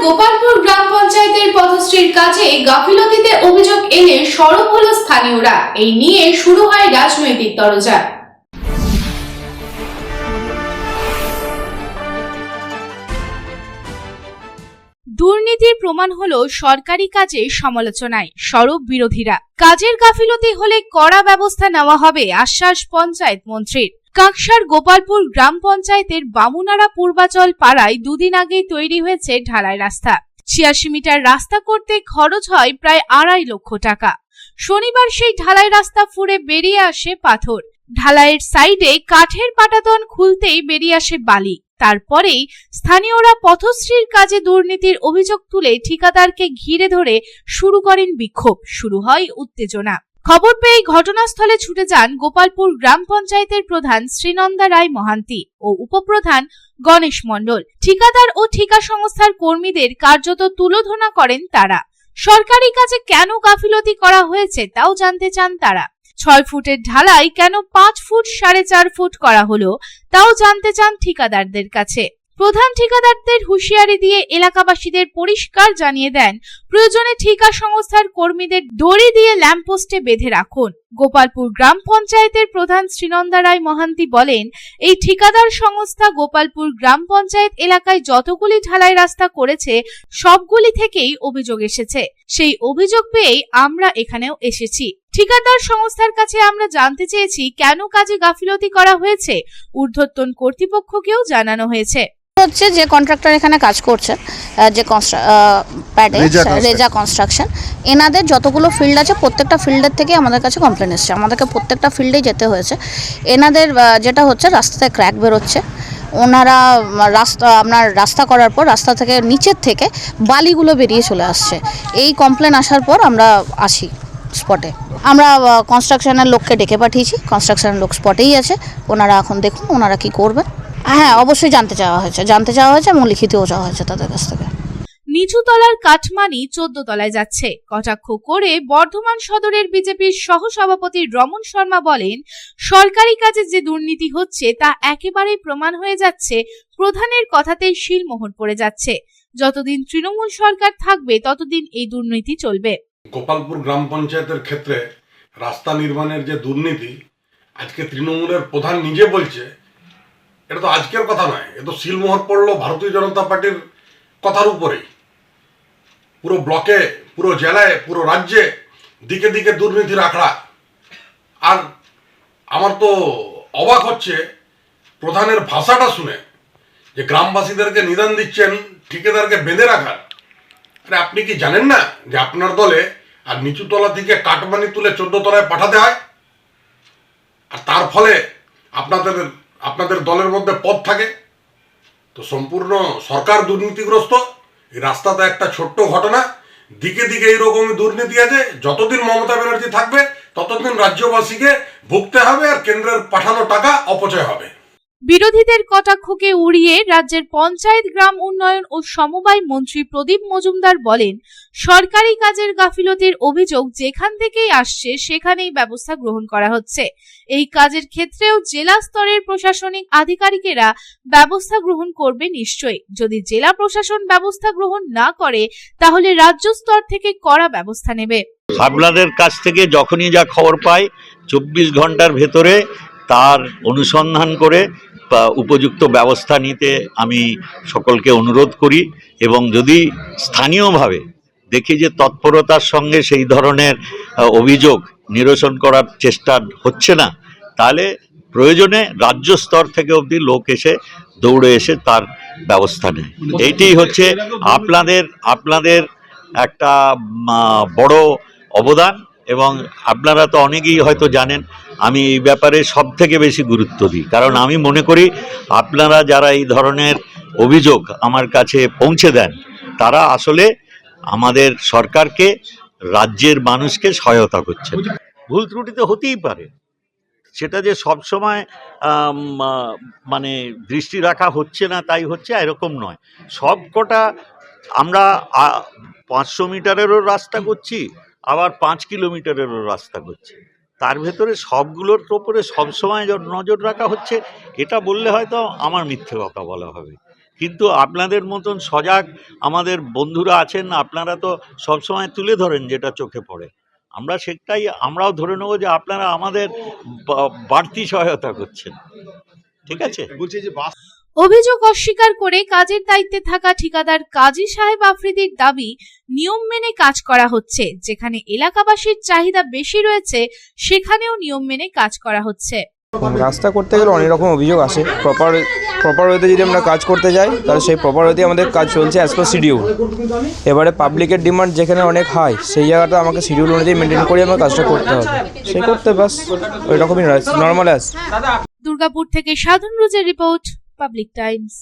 গোপালপুর গ্রাম পঞ্চায়েতের পথশ্রীর কাজে গাফিলতিতে অভিযোগ এলে সরব হলো স্থানীয়রা। এই নিয়ে শুরু হয় রাজনৈতিক তরজা। দুর্নীতির প্রমাণ হলো সরকারি কাজে সমালোচনায় সরব বিরোধীরা। কাজের গাফিলতি হলে কড়া ব্যবস্থা নেওয়া হবে আশ্বাস পঞ্চায়েত মন্ত্রীর। কাকসার গোপালপুর গ্রাম পঞ্চায়েতের বামুনারা পূর্বাচল পাড়ায় দুদিন আগেই তৈরি হয়েছে ঢালাই রাস্তা। ৮৬ মিটার রাস্তা করতে খরচ হয় প্রায় ২.৫ লক্ষ টাকা। শনিবার সেই ঢালাই রাস্তা ফুঁড়ে বেরিয়ে আসে পাথর। ঢালাইয়ের সাইডে কাঠের পাটাতন খুলতেই বেরিয়ে আসে বালি। তারপরেই স্থানীয়রা পথশ্রীর কাজে দুর্নীতির অভিযোগ তুলে ঠিকাদারকে ঘিরে ধরে শুরু করেন বিক্ষোভ। শুরু হয় উত্তেজনা। খবর পেয়ে ঘটনাস্থলে ছুটে যান গোপালপুর গ্রাম পঞ্চায়েতের প্রধান শ্রীনন্দা রায় মহান্তি ও উপপ্রধান গণেশ মণ্ডল। ঠিকাদার ও ঠিকা সংস্থার কর্মীদের কার্যত তুলোধনা করেন তারা। সরকারি কাজে কেন গাফিলতি করা হয়েছে তাও জানতে চান তারা। ৬ ফুটের ঢালাই কেন ৫ ফুট ৪.৫ ফুট করা হলো তাও জানতে চান ঠিকাদারদের কাছে। প্রধান ঠিকাদারদের হুঁশিয়ারি দিয়ে এলাকাবাসীদের পরিষ্কার জানিয়ে দেন, প্রয়োজনে ঠিকা সংস্থার কর্মীদের দড়ি দিয়ে ল্যাম্পপোস্টে বেঁধে রাখুন। গোপালপুর গ্রাম পঞ্চায়েতের প্রধান শ্রীনন্দা রায় মহান্তি বলেন, এই ঠিকাদার সংস্থা গোপালপুর গ্রাম পঞ্চায়েত এলাকায় যতগুলি ঢালাই রাস্তা করেছে সবগুলি থেকেই অভিযোগ এসেছে। সেই অভিযোগ পেয়েই আমরা এখানেও এসেছি। ঠিকাদার সংস্থার কাছে আমরা জানতে চেয়েছি কেন কাজে গাফিলতি করা হয়েছে। ঊর্ধ্বতন কর্তৃপক্ষকেও জানানো হয়েছে। হচ্ছে যে কন্ট্রাক্টর এখানে কাজ করছে, যে প্যাডে রেজা কনস্ট্রাকশন, এনাদের যতগুলো ফিল্ড আছে প্রত্যেকটা ফিল্ডের থেকে আমাদের কাছে কমপ্লেন এসছে। আমাদেরকে প্রত্যেকটা ফিল্ডেই যেতে হয়েছে। এনাদের যেটা হচ্ছে রাস্তায় ক্র্যাক বেরোচ্ছে। ওনারা রাস্তা করার পর রাস্তা থেকে নিচের থেকে বালিগুলো বেরিয়ে চলে আসছে। এই কমপ্লেন আসার পর আমরা আসি স্পটে। আমরা কনস্ট্রাকশনের লোককে ডেকে পাঠিয়েছি। কনস্ট্রাকশনের লোক স্পটেই আছে। ওনারা এখন দেখুন ওনারা কি করবেন। হ্যাঁ, অবশ্যই জানতে চাওয়া হয়েছে এবং লিখিতও চাওয়া হয়েছে তাদের কাছ থেকে। নিচু তলার কাঠমানি ১৪ তলায় যাচ্ছে কটাক্ষ করে বর্ধমান সদরের বিজেপির সহসভাপতি রমন শর্মা বলেন, সরকারি কাজে যে দুর্নীতি হচ্ছে তা একেবারেই প্রমাণ হয়ে যাচ্ছে। প্রধানের কথাতেই শিলমোহর পড়ে যাচ্ছে। যতদিন তৃণমূল সরকার থাকবে ততদিন এই দুর্নীতি চলবে। গোপালপুর গ্রাম পঞ্চায়েতের ক্ষেত্রে রাস্তা নির্মাণের যে দুর্নীতি, আজকে তৃণমূলের প্রধান নিজে বলছে, এটা তো আজকের কথা নয়, এ তো শিলমোহর পড়লো ভারতীয় জনতা পার্টির কথার উপরেই। পুরো ব্লকে, পুরো জেলায়, পুরো রাজ্যে দিকে দিকে দুর্নীতির আখড়া। আর আমার তো অবাক হচ্ছে প্রধানের ভাষাটা শুনে, যে গ্রামবাসীদেরকে নিদান দিচ্ছেন ঠিকাদারকে বেঁধে রাখার। আরে আপনি কি জানেন না যে আপনার দলে আর নিচুতলা থেকে কাটমানি তুলে 14 তলায় পাঠাতে হয়? আর তার ফলে আপনাদের দলের মধ্যে পদ থাকে। তো সম্পূর্ণ সরকার দুর্নীতিগ্রস্ত। এই রাস্তাতে একটা ছোট্ট ঘটনা, দিকে দিকে এইরকমই দুর্নীতি আছে। যতদিন মমতা ব্যানার্জি থাকবে ততদিন রাজ্যবাসীকে ভুগতে হবে, আর কেন্দ্রের পাঠানো টাকা অপচয় হবে। বিরোধীদের কটাক্ষকে উড়িয়ে রাজ্যের পঞ্চায়েত, গ্রাম উন্নয়ন ও সমবায় মন্ত্রী প্রদীপ মজুমদার বলেন, সরকারি কাজের গাফিলতির অভিযোগ যেখান থেকেই আসছে সেখানেই ব্যবস্থা গ্রহণ করা হচ্ছে। এই কাজের ক্ষেত্রেও জেলা স্তরের প্রশাসনিক আধিকারিকেরা ব্যবস্থা গ্রহণ করবে নিশ্চয়ই। যদি জেলা প্রশাসন ব্যবস্থা গ্রহণ না করে তাহলে রাজ্য স্তর থেকে কড়া ব্যবস্থা নেবে। আপনাদের কাছ থেকে যখনই যা খবর পাই 24 ঘন্টার ভেতরে তার অনুসন্ধান করে উপযুক্ত ব্যবস্থা নিতে আমি সকলকে অনুরোধ করি। এবং যদি স্থানীয়ভাবে দেখি যে তৎপরতার সঙ্গে সেই ধরনের অভিযোগ নিরসন করার চেষ্টা হচ্ছে না, তাহলে প্রয়োজনে রাজ্য স্তর থেকে অবধি লোক এসে দৌড়ে এসে তার ব্যবস্থা নেয়। এইটাই হচ্ছে আপনাদের একটা বড় অবদান। এবং আপনারা তো অনেকেই হয়তো জানেন, আমি এই ব্যাপারে সব থেকে বেশি গুরুত্ব দিই। কারণ আমি মনে করি আপনারা যারা এই ধরনের অভিযোগ আমার কাছে পৌঁছে দেন, তারা আসলে আমাদের সরকারকে, রাজ্যের মানুষকে সহায়তা করছেন। ভুল ত্রুটি তো হতেই পারে, সেটা যে সব সময় মানে দৃষ্টি রাখা হচ্ছে না তাই হচ্ছে এরকম নয়। সব কটা আমরা 500 মিটারেরও রাস্তা করছি, আবার 5 কিলোমিটারেরও রাস্তা করছি। তার ভেতরে সবগুলোর ওপরে সবসময় নজর রাখা হচ্ছে, এটা বললে হয়তো আমার মিথ্যে কথা বলা হবে। কিন্তু আপনাদের মতন সজাগ আমাদের বন্ধুরা আছেন, আপনারা তো সবসময় তুলে ধরেন যেটা চোখে পড়ে। আমরা সেটাই আমরাও ধরে নেবো যে আপনারা আমাদের বাড়তি সহায়তা করছেন। ঠিক আছে। বলছি যে বাস অভিযোগ অস্বীকার করে কাজের দায়িত্বে থাকা ঠিকাদার কাজী সাহেব আফ্রিদির দাবি, নিয়ম মেনে কাজ করা হচ্ছে। যেখানে এলাকাবাসীর চাহিদা বেশি রয়েছে সেখানেও নিয়ম মেনে কাজ করা হচ্ছে। রাস্তা করতে গেলে অনেক রকম অভিযোগ আসে। প্রপার ওয়েতে যদি আমরা কাজ করতে যাই তাহলে সেই প্রপার ওয়েতে আমাদের কাজ চলছে অ্যাজ পার শিডিউল। এবারে পাবলিকের ডিমান্ড যেখানে অনেক হাই, সেই জায়গাটা আমাকে শিডিউল অনুযায়ী মেনটেন করে আমার কাজটা করতে হবে। সেই করতে বাস ওই রকমই নর্মাল অ্যাজ। দুর্গাপুর থেকে সাধন রোজের রিপোর্ট, পাবলিক টাইমস।